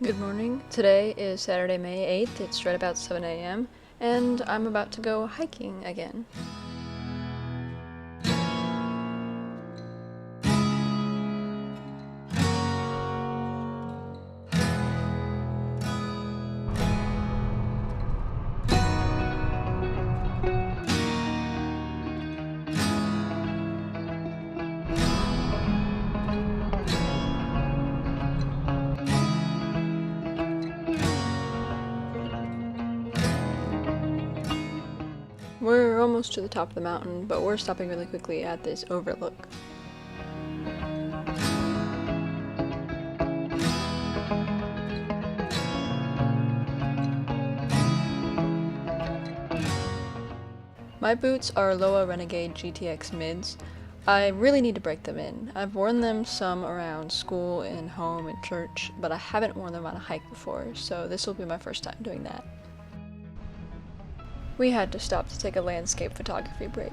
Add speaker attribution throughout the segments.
Speaker 1: Good morning. Today is Saturday, May 8th. It's right about 7 a.m. and I'm about to go hiking again. We're almost to the top of the mountain, but we're stopping really quickly at this overlook. My boots are Loa Renegade GTX mids. I really need to break them in. I've worn them some around school and home and church, but I haven't worn them on a hike before, so this will be my first time doing that. We had to stop to take a landscape photography break.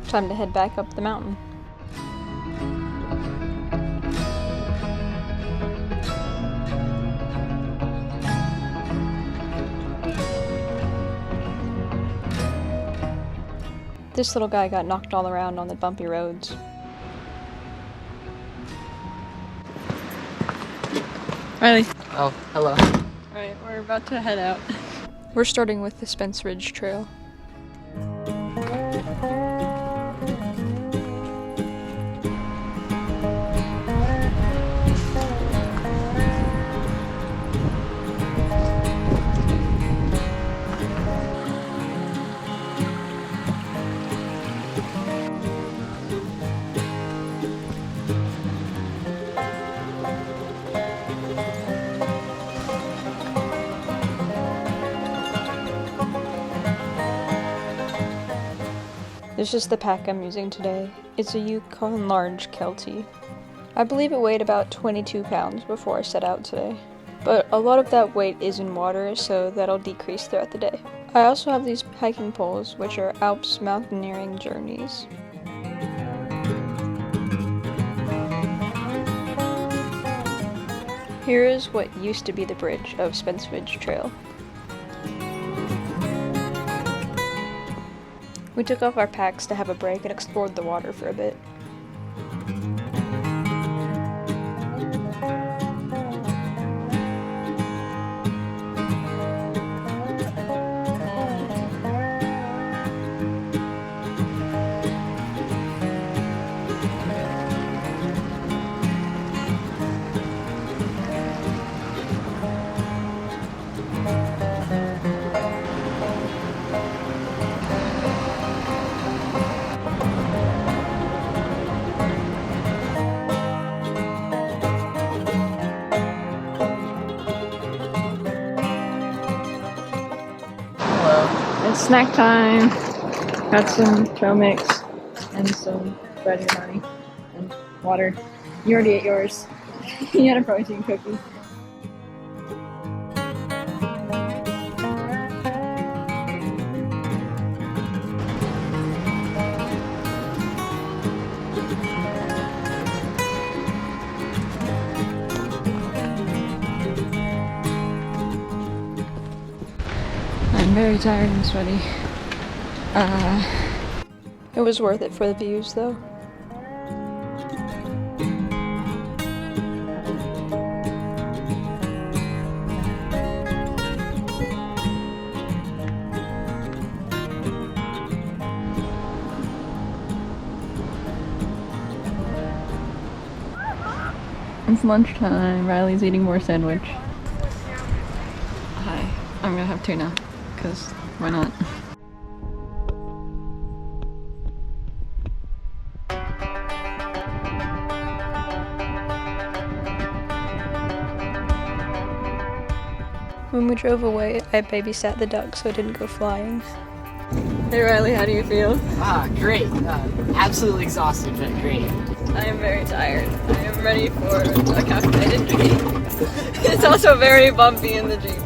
Speaker 1: Time to head back up the mountain. This little guy got knocked all around on the bumpy roads. Riley.
Speaker 2: Oh, hello.
Speaker 1: Alright, we're about to head out. We're starting with the Spence Ridge Trail. This is the pack I'm using today. It's a Yukon Large Keltie. I believe it weighed about 22 pounds before I set out today. But a lot of that weight is in water, so that'll decrease throughout the day. I also have these hiking poles, which are Alps mountaineering journeys. Here is what used to be the bridge of Spence Ridge Trail. We took off our packs to have a break and explored the water for a bit. It's snack time. Got some trail mix and some bread and honey and water. You already ate yours. You had a protein cookie. I'm very tired and sweaty. It was worth it for the views, though. It's lunchtime. Riley's eating more sandwich. Hi, I'm gonna have tuna. Because why not? When we drove away, I babysat the duck so it didn't go flying. Hey Riley, how do you feel?
Speaker 2: Great. Absolutely exhausted, but great.
Speaker 1: I am very tired. I am ready for a caffeinated Jeep. It's also very bumpy in the Jeep.